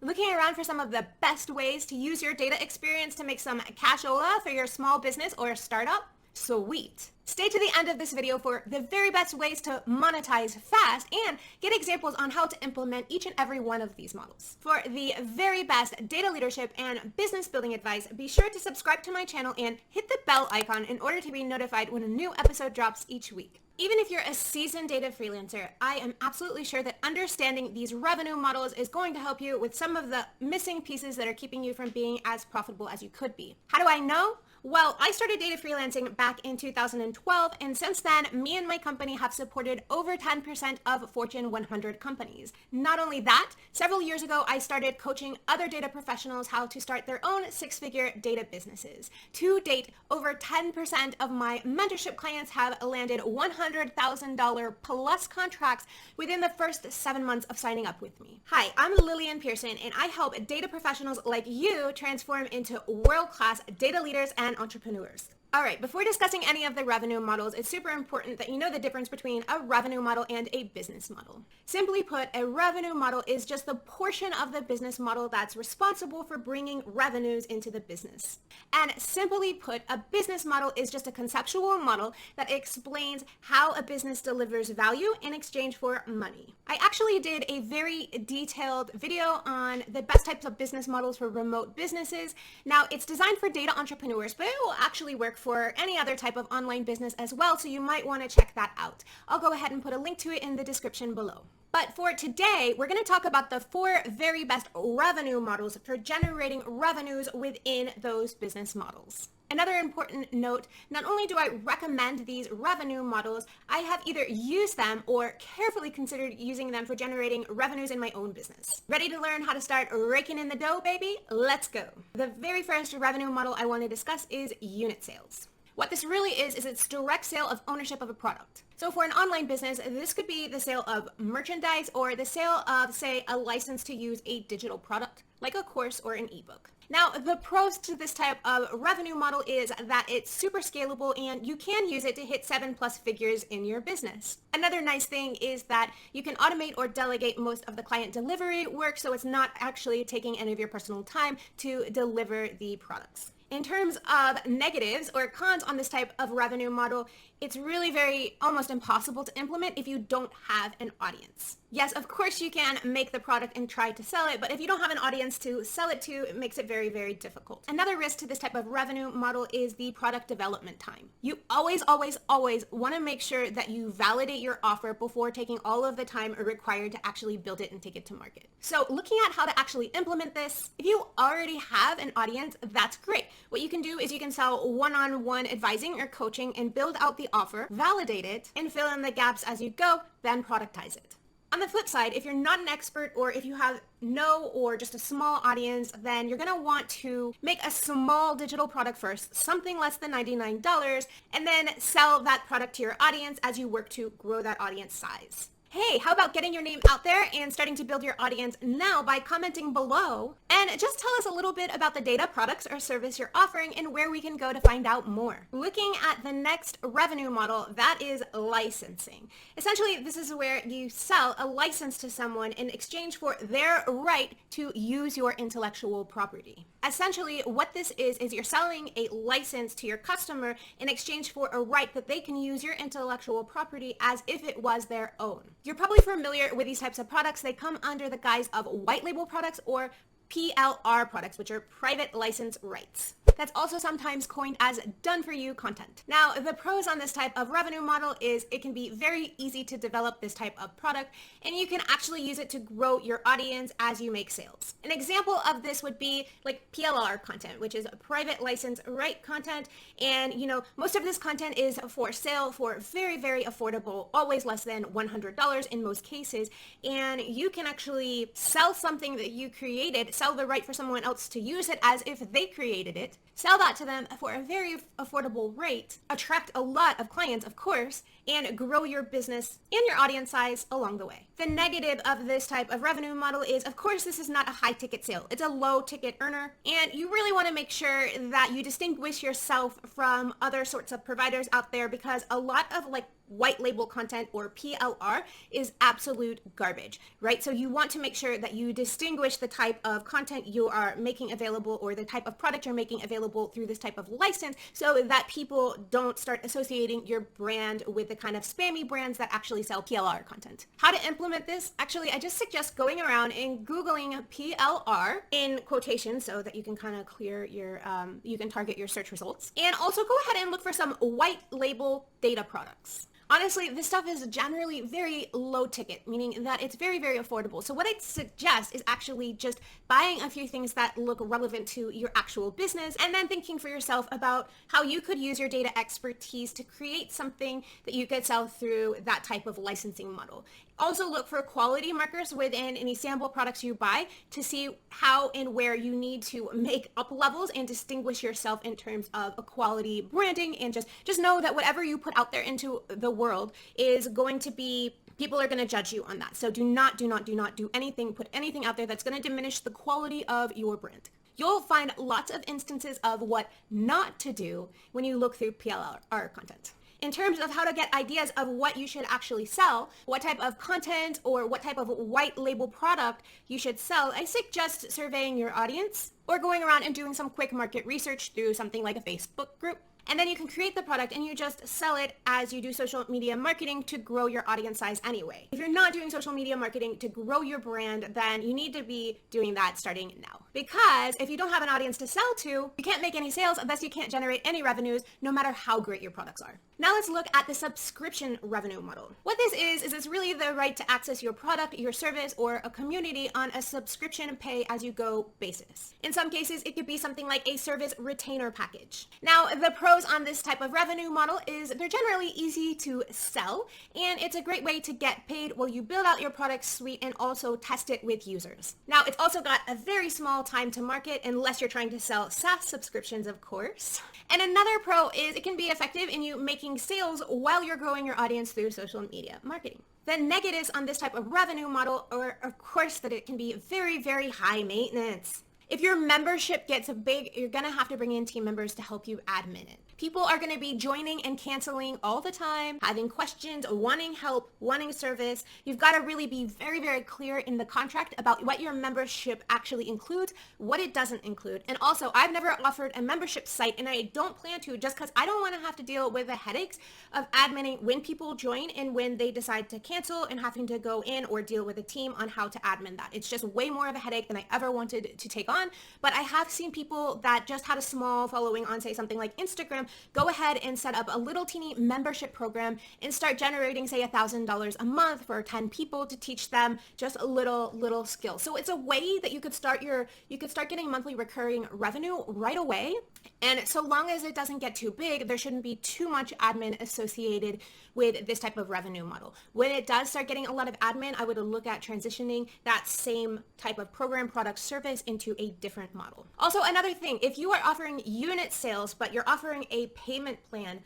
Looking around for some of the best ways to use your data experience to make some cashola for your small business or startup? Sweet. Stay to the end of this video for the very best ways to monetize fast and get examples on how to implement each and every one of these models. For the very best data leadership and business building advice, be sure to subscribe to my channel and hit the bell icon in order to be notified when a new episode drops each week. Even if you're a seasoned data freelancer, I am absolutely sure that understanding these revenue models is going to help you with some of the missing pieces that are keeping you from being as profitable as you could be. How do I know? Well, I started data freelancing back in 2012, and since then, me and my company have supported over 10% of Fortune 100 companies. Not only that, several years ago, I started coaching other data professionals how to start their own six-figure data businesses. To date, over 10% of my mentorship clients have landed $100,000 plus contracts within the first 7 months of signing up with me. Hi, I'm Lillian Pierson, and I help data professionals like you transform into world-class data leaders and entrepreneurs. All right, before discussing any of the revenue models, it's super important that you know the difference between a revenue model and a business model. Simply put, a revenue model is just the portion of the business model that's responsible for bringing revenues into the business. And simply put, a business model is just a conceptual model that explains how a business delivers value in exchange for money. I actually did a very detailed video on the best types of business models for remote businesses. Now, it's designed for data entrepreneurs, but it will actually work for any other type of online business as well, so you might want to check that out. I'll go ahead and put a link to it in the description below. But for today, we're going to talk about the 4 very best revenue models for generating revenues within those business models. Another important note, not only do I recommend these revenue models, I have either used them or carefully considered using them for generating revenues in my own business. Ready to learn how to start raking in the dough, baby? Let's go. The very first revenue model I want to discuss is unit sales. What this really is it's direct sale of ownership of a product. So for an online business, this could be the sale of merchandise or the sale of, say, a license to use a digital product, like a course or an ebook. Now, the pros to this type of revenue model is that it's super scalable and you can use it to hit 7+ figures in your business. Another nice thing is that you can automate or delegate most of the client delivery work, so it's not actually taking any of your personal time to deliver the products. In terms of negatives or cons on this type of revenue model, it's really almost impossible to implement if you don't have an audience. Yes, of course you can make the product and try to sell it, but if you don't have an audience to sell it to, it makes it very, very difficult. Another risk to this type of revenue model is the product development time. You always want to make sure that you validate your offer before taking all of the time required to actually build it and take it to market. So looking at how to actually implement this, if you already have an audience, that's great. What you can do is you can sell one-on-one advising or coaching and build out the offer, validate it, and fill in the gaps as you go, then productize it. On the flip side, if you're not an expert or if you have no or just a small audience, then you're going to want to make a small digital product first, something less than $99, and then sell that product to your audience as you work to grow that audience size. Hey, how about getting your name out there and starting to build your audience now by commenting below and just tell us a little bit about the data products or service you're offering and where we can go to find out more. Looking at the next revenue model, that is licensing. Essentially, this is where you sell a license to someone in exchange for their right to use your intellectual property. Essentially, what this is you're selling a license to your customer in exchange for a right that they can use your intellectual property as if it was their own. You're probably familiar with these types of products. They come under the guise of white label products or PLR products, which are private license rights. That's also sometimes coined as done-for-you content. Now, the pros on this type of revenue model is it can be very easy to develop this type of product, and you can actually use it to grow your audience as you make sales. An example of this would be like PLR content, which is a private license right content, and most of this content is for sale for very, very affordable, always less than $100 in most cases, and you can actually sell something that you created, sell the right for someone else to use it as if they created it, sell that to them for a very affordable rate, attract a lot of clients, of course, and grow your business and your audience size along the way. The negative of this type of revenue model is, of course, this is not a high ticket sale. It's a low ticket earner, and you really want to make sure that you distinguish yourself from other sorts of providers out there, because a lot of like white label content or PLR is absolute garbage, right? So you want to make sure that you distinguish the type of content you are making available or the type of product you're making available through this type of license, so that people don't start associating your brand with the kind of spammy brands that actually sell PLR content. How to implement this? Actually, I just suggest going around and Googling PLR in quotations so that you can kind of clear your, you can target your search results. And also go ahead and look for some white label data products. Honestly, this stuff is generally very low ticket, meaning that it's very, very affordable. So what I'd suggest is actually just buying a few things that look relevant to your actual business, and then thinking for yourself about how you could use your data expertise to create something that you could sell through that type of licensing model. Also look for quality markers within any sample products you buy to see how and where you need to make up levels and distinguish yourself in terms of a quality branding, and just know that whatever you put out there into the world is going to be, people are going to judge you on that. So do not do anything, put anything out there that's going to diminish the quality of your brand. You'll find lots of instances of what not to do when you look through PLR content. In terms of how to get ideas of what you should actually sell, what type of content or what type of white label product you should sell, I suggest surveying your audience or going around and doing some quick market research through something like a Facebook group. And then you can create the product and you just sell it as you do social media marketing to grow your audience size anyway. If you're not doing social media marketing to grow your brand, then you need to be doing that starting now. Because if you don't have an audience to sell to, you can't make any sales, thus you can't generate any revenues, no matter how great your products are. Now let's look at the subscription revenue model. What this is it's really the right to access your product, your service, or a community on a subscription pay-as-you-go basis. In some cases, it could be something like a service retainer package. Now, the pros on this type of revenue model is they're generally easy to sell, and it's a great way to get paid while you build out your product suite and also test it with users. Now, it's also got a very small time to market, unless you're trying to sell SaaS subscriptions, of course. And another pro is it can be effective in you making sales while you're growing your audience through social media marketing. The negatives on this type of revenue model are, of course, that it can be very, very high maintenance. If your membership gets big, you're going to have to bring in team members to help you admin it. People are going to be joining and canceling all the time, having questions, wanting help, wanting service. You've got to really be very, very clear in the contract about what your membership actually includes, what it doesn't include. And also, I've never offered a membership site, and I don't plan to, just because I don't want to have to deal with the headaches of adminning when people join and when they decide to cancel, and having to go in or deal with a team on how to admin that. It's just way more of a headache than I ever wanted to take on. But I have seen people that just had a small following on, say, something like Instagram, go ahead and set up a little teeny membership program and start generating, say, $1,000 a month for 10 people to teach them just a little skill. So it's a way that you could start getting monthly recurring revenue right away. And so long as it doesn't get too big, there shouldn't be too much admin associated with this type of revenue model. When it does start getting a lot of admin, I would look at transitioning that same type of program, product, service into a different model. Also, another thing, if you are offering unit sales, but you're offering a payment plan,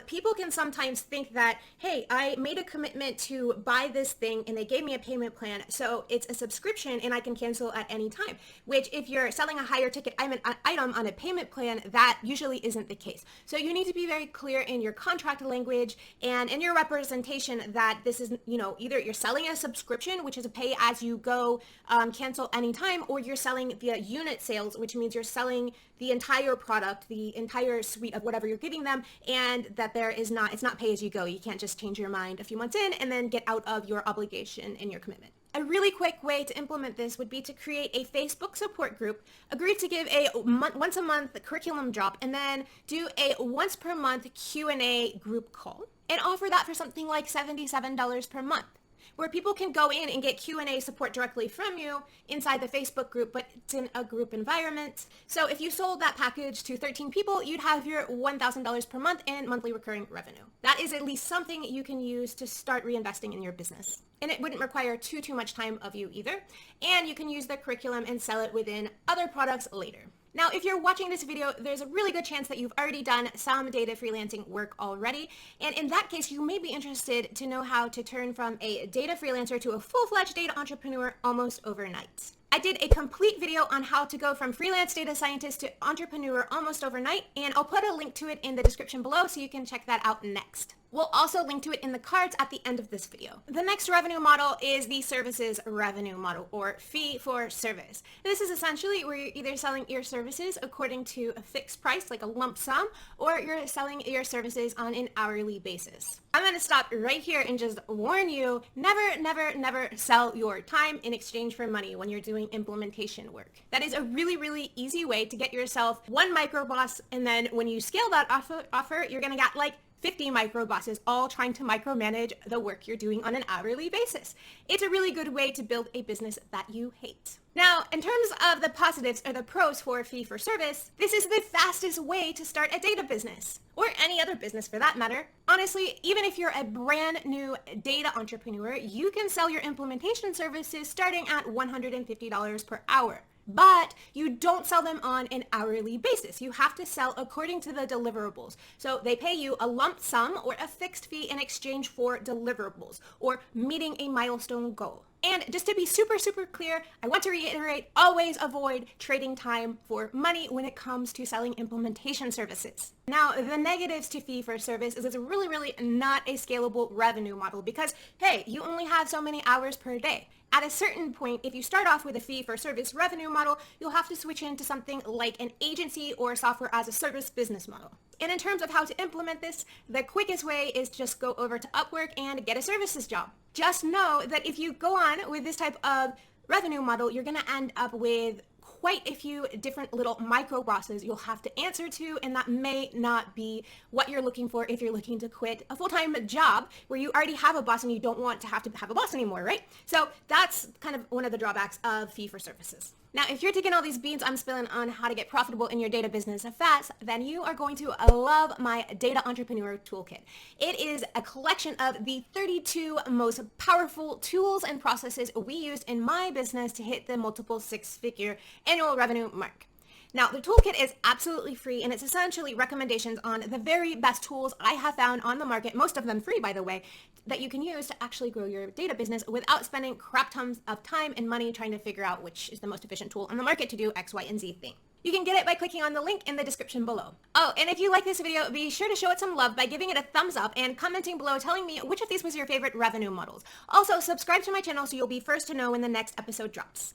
people can sometimes think that, hey, I made a commitment to buy this thing and they gave me a payment plan, so it's a subscription and I can cancel at any time. Which, if you're selling a higher ticket item on a payment plan, that usually isn't the case. So you need to be very clear in your contract language and in your representation that this is, either you're selling a subscription, which is a pay as you go, cancel anytime, or you're selling via unit sales, which means you're selling the entire product, the entire suite of whatever you're giving them, and that it's not pay as you go. You can't just change your mind a few months in and then get out of your obligation and your commitment. A really quick way to implement this would be to create a Facebook support group, agree to give a once a month curriculum drop, and then do a once per month Q&A group call, and offer that for something like $77 per month, where people can go in and get Q&A support directly from you inside the Facebook group, but it's in a group environment. So if you sold that package to 13 people, you'd have your $1,000 per month in monthly recurring revenue. That is at least something you can use to start reinvesting in your business. And it wouldn't require too much time of you either. And you can use the curriculum and sell it within other products later. Now, if you're watching this video, there's a really good chance that you've already done some data freelancing work already. And in that case, you may be interested to know how to turn from a data freelancer to a full-fledged data entrepreneur almost overnight. I did a complete video on how to go from freelance data scientist to entrepreneur almost overnight, and I'll put a link to it in the description below so you can check that out next. We'll also link to it in the cards at the end of this video. The next revenue model is the services revenue model, or fee for service. This is essentially where you're either selling your services according to a fixed price, like a lump sum, or you're selling your services on an hourly basis. I'm going to stop right here and just warn you, never, never, never sell your time in exchange for money when you're doing implementation work. That is a really, really easy way to get yourself one micro boss, and then when you scale that offer, you're going to get like 50 micro bosses all trying to micromanage the work you're doing on an hourly basis. It's a really good way to build a business that you hate. Now, in terms of the positives or the pros for fee for service, this is the fastest way to start a data business, or any other business for that matter. Honestly, even if you're a brand new data entrepreneur, you can sell your implementation services starting at $150 per hour. But you don't sell them on an hourly basis. You have to sell according to the deliverables. So they pay you a lump sum or a fixed fee in exchange for deliverables or meeting a milestone goal. And just to be super, super clear, I want to reiterate, always avoid trading time for money when it comes to selling implementation services. Now, the negatives to fee for service is it's really, really not a scalable revenue model because, hey, you only have so many hours per day. At a certain point, if you start off with a fee for service revenue model, you'll have to switch into something like an agency or software as a service business model. And in terms of how to implement this, the quickest way is just go over to Upwork and get a services job. Just know that if you go on with this type of revenue model, you're going to end up with quite a few different little micro bosses you'll have to answer to, and that may not be what you're looking for if you're looking to quit a full-time job where you already have a boss and you don't want to have a boss anymore, right? So that's kind of one of the drawbacks of fee for services. Now, if you're taking all these beans I'm spilling on how to get profitable in your data business fast, then you are going to love my Data Entrepreneur Toolkit. It is a collection of the 32 most powerful tools and processes we used in my business to hit the multiple six-figure annual revenue mark. Now, the toolkit is absolutely free, and it's essentially recommendations on the very best tools I have found on the market, most of them free, by the way, that you can use to actually grow your data business without spending crap tons of time and money trying to figure out which is the most efficient tool on the market to do X, Y, and Z thing. You can get it by clicking on the link in the description below. Oh, and if you like this video, be sure to show it some love by giving it a thumbs up and commenting below telling me which of these was your favorite revenue models. Also, subscribe to my channel so you'll be first to know when the next episode drops.